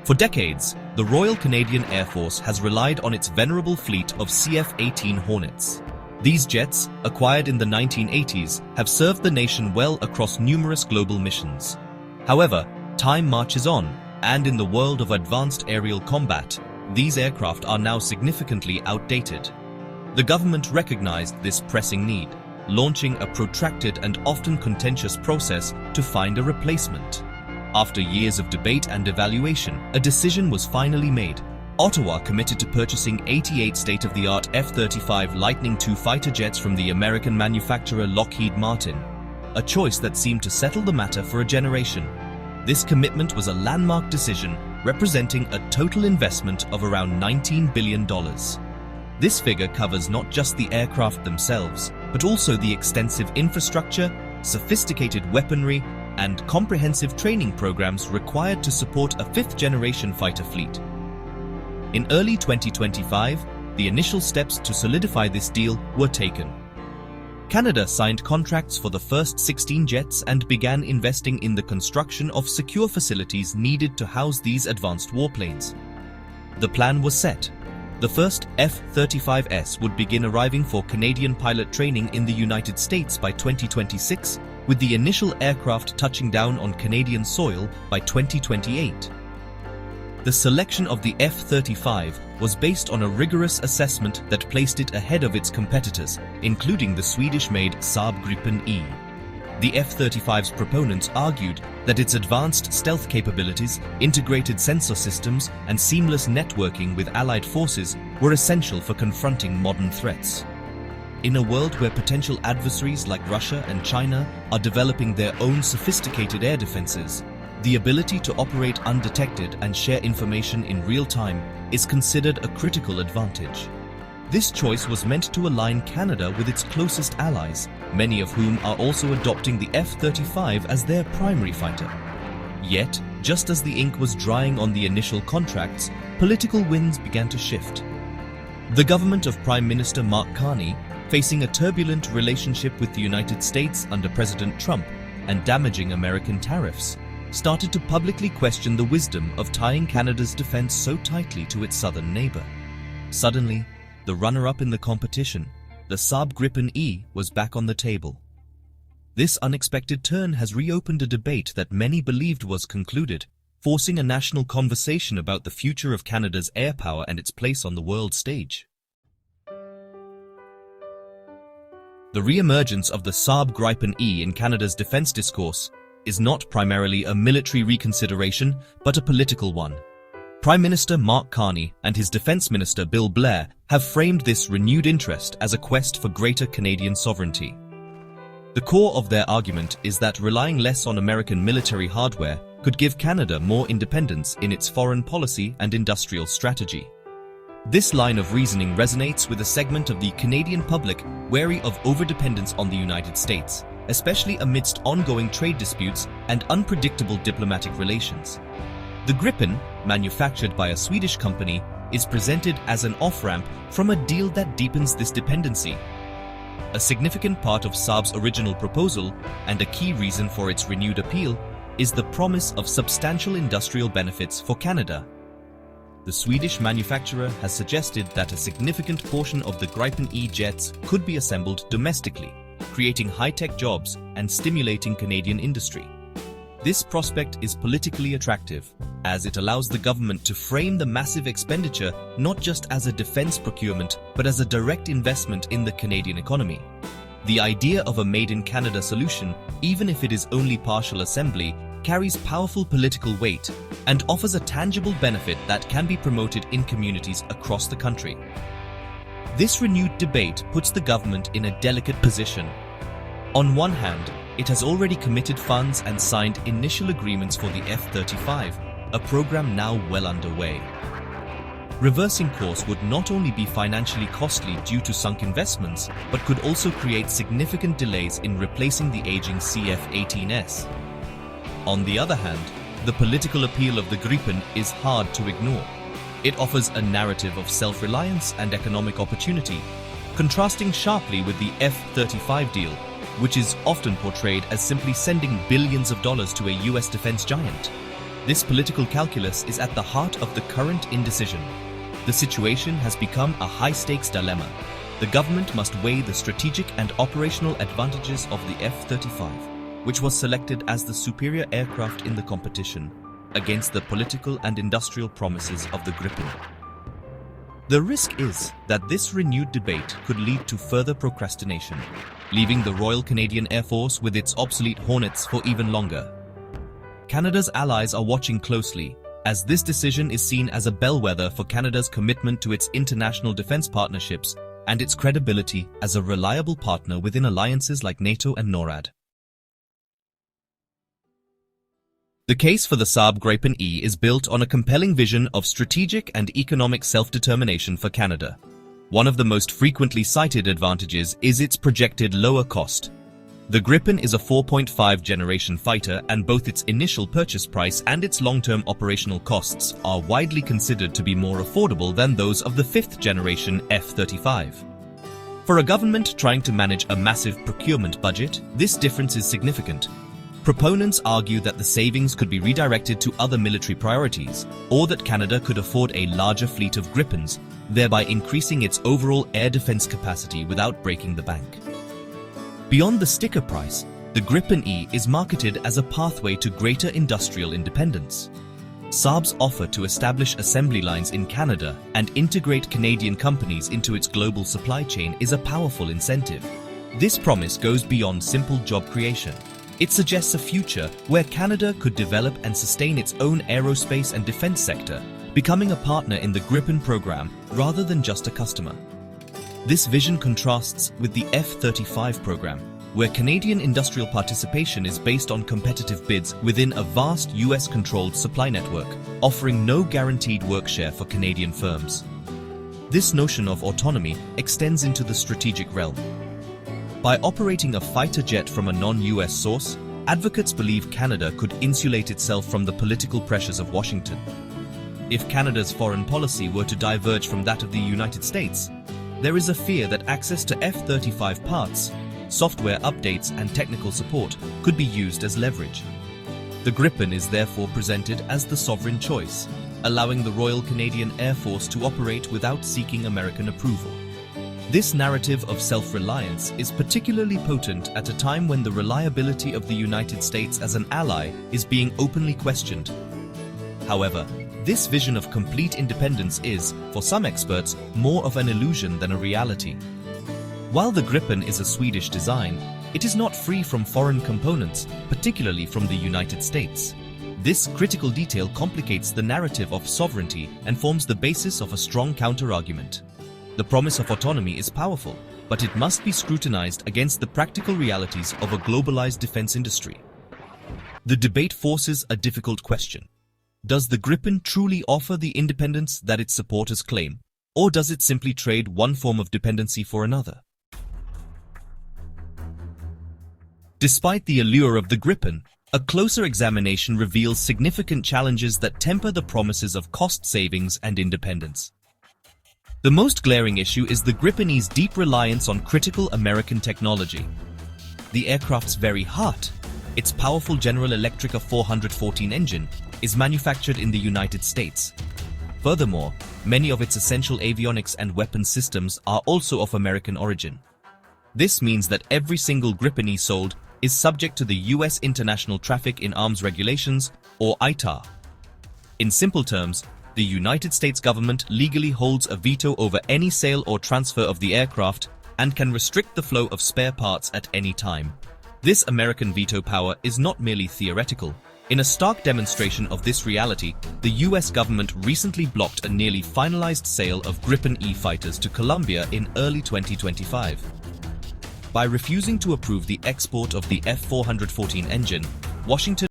For decades, the Royal Canadian Air Force has relied on its venerable fleet of CF-18 Hornets. These jets, acquired in the 1980s, have served the nation well across numerous global missions. However, time marches on, and in the world of advanced aerial combat, these aircraft are now significantly outdated. The government recognized this pressing need, launching a protracted and often contentious process to find a replacement. After years of debate and evaluation, a decision was finally made. Ottawa committed to purchasing 88 state-of-the-art F-35 Lightning II fighter jets from the American manufacturer Lockheed Martin, a choice that seemed to settle the matter for a generation. This commitment was a landmark decision, representing a total investment of around $19 billion. This figure covers not just the aircraft themselves, but also the extensive infrastructure, sophisticated weaponry, and comprehensive training programs required to support a fifth-generation fighter fleet. In early 2025, the initial steps to solidify this deal were taken. Canada signed contracts for the first 16 jets and began investing in the construction of secure facilities needed to house these advanced warplanes. The plan was set. The first F-35S would begin arriving for Canadian pilot training in the United States by 2026, with the initial aircraft touching down on Canadian soil by 2028. The selection of the F-35 was based on a rigorous assessment that placed it ahead of its competitors, including the Swedish-made Saab Gripen E. The F-35's proponents argued that its advanced stealth capabilities, integrated sensor systems, and seamless networking with Allied forces were essential for confronting modern threats. In a world where potential adversaries like Russia and China are developing their own sophisticated air defenses, the ability to operate undetected and share information in real time is considered a critical advantage. This choice was meant to align Canada with its closest allies, many of whom are also adopting the F-35 as their primary fighter. Yet, just as the ink was drying on the initial contracts, political winds began to shift. The government of Prime Minister Mark Carney, facing a turbulent relationship with the United States under President Trump and damaging American tariffs, started to publicly question the wisdom of tying Canada's defense so tightly to its southern neighbor. Suddenly, the runner-up in the competition, the Saab Gripen E, was back on the table. This unexpected turn has reopened a debate that many believed was concluded, forcing a national conversation about the future of Canada's air power and its place on the world stage. The re-emergence of the Saab Gripen E in Canada's defense discourse is not primarily a military reconsideration, but a political one. Prime Minister Mark Carney and his Defence Minister Bill Blair have framed this renewed interest as a quest for greater Canadian sovereignty. The core of their argument is that relying less on American military hardware could give Canada more independence in its foreign policy and industrial strategy. This line of reasoning resonates with a segment of the Canadian public wary of overdependence on the United States, especially amidst ongoing trade disputes and unpredictable diplomatic relations. The Gripen, manufactured by a Swedish company, is presented as an off-ramp from a deal that deepens this dependency. A significant part of Saab's original proposal, and a key reason for its renewed appeal, is the promise of substantial industrial benefits for Canada. The Swedish manufacturer has suggested that a significant portion of the Gripen E jets could be assembled domestically, creating high-tech jobs and stimulating Canadian industry. This prospect is politically attractive, as it allows the government to frame the massive expenditure not just as a defense procurement, but as a direct investment in the Canadian economy. The idea of a made-in-Canada solution, even if it is only partial assembly, carries powerful political weight and offers a tangible benefit that can be promoted in communities across the country. This renewed debate puts the government in a delicate position. On one hand, it has already committed funds and signed initial agreements for the F-35, a program now well underway. Reversing course would not only be financially costly due to sunk investments, but could also create significant delays in replacing the aging CF-18S. On the other hand, the political appeal of the Gripen is hard to ignore. It offers a narrative of self-reliance and economic opportunity, contrasting sharply with the F-35 deal, which is often portrayed as simply sending billions of dollars to a US defense giant. This political calculus is at the heart of the current indecision. The situation has become a high-stakes dilemma. The government must weigh the strategic and operational advantages of the F-35, which was selected as the superior aircraft in the competition, against the political and industrial promises of the Gripen. The risk is that this renewed debate could lead to further procrastination, leaving the Royal Canadian Air Force with its obsolete Hornets for even longer. Canada's allies are watching closely, as this decision is seen as a bellwether for Canada's commitment to its international defense partnerships and its credibility as a reliable partner within alliances like NATO and NORAD. The case for the Saab Gripen E is built on a compelling vision of strategic and economic self-determination for Canada. One of the most frequently cited advantages is its projected lower cost. The Gripen is a 4.5 generation fighter, and both its initial purchase price and its long-term operational costs are widely considered to be more affordable than those of the 5th generation F-35. For a government trying to manage a massive procurement budget, this difference is significant. Proponents argue that the savings could be redirected to other military priorities, or that Canada could afford a larger fleet of Gripens, thereby increasing its overall air defense capacity without breaking the bank. Beyond the sticker price, the Gripen E is marketed as a pathway to greater industrial independence. Saab's offer to establish assembly lines in Canada and integrate Canadian companies into its global supply chain is a powerful incentive. This promise goes beyond simple job creation. It suggests a future where Canada could develop and sustain its own aerospace and defense sector, becoming a partner in the Gripen program rather than just a customer. This vision contrasts with the F-35 program, where Canadian industrial participation is based on competitive bids within a vast US-controlled supply network, offering no guaranteed work share for Canadian firms. This notion of autonomy extends into the strategic realm. By operating a fighter jet from a non-US source, advocates believe Canada could insulate itself from the political pressures of Washington. If Canada's foreign policy were to diverge from that of the United States, there is a fear that access to F-35 parts, software updates and technical support could be used as leverage. The Gripen is therefore presented as the sovereign choice, allowing the Royal Canadian Air Force to operate without seeking American approval. This narrative of self-reliance is particularly potent at a time when the reliability of the United States as an ally is being openly questioned. However, this vision of complete independence is, for some experts, more of an illusion than a reality. While the Gripen is a Swedish design, it is not free from foreign components, particularly from the United States. This critical detail complicates the narrative of sovereignty and forms the basis of a strong counter-argument. The promise of autonomy is powerful, but it must be scrutinized against the practical realities of a globalized defense industry. The debate forces a difficult question. Does the Gripen truly offer the independence that its supporters claim, or does it simply trade one form of dependency for another? Despite the allure of the Gripen, a closer examination reveals significant challenges that temper the promises of cost savings and independence. The most glaring issue is the Gripen E's deep reliance on critical American technology. The aircraft's very heart, its powerful General Electric 414 engine, is manufactured in the United States. Furthermore, many of its essential avionics and weapons systems are also of American origin. This means that every single Gripen E sold is subject to the U.S. International Traffic in Arms Regulations, or ITAR. In simple terms, the United States government legally holds a veto over any sale or transfer of the aircraft and can restrict the flow of spare parts at any time. This American veto power is not merely theoretical. In a stark demonstration of this reality, the US government recently blocked a nearly finalized sale of Gripen E fighters to Colombia in early 2025. By refusing to approve the export of the F-414 engine, Washington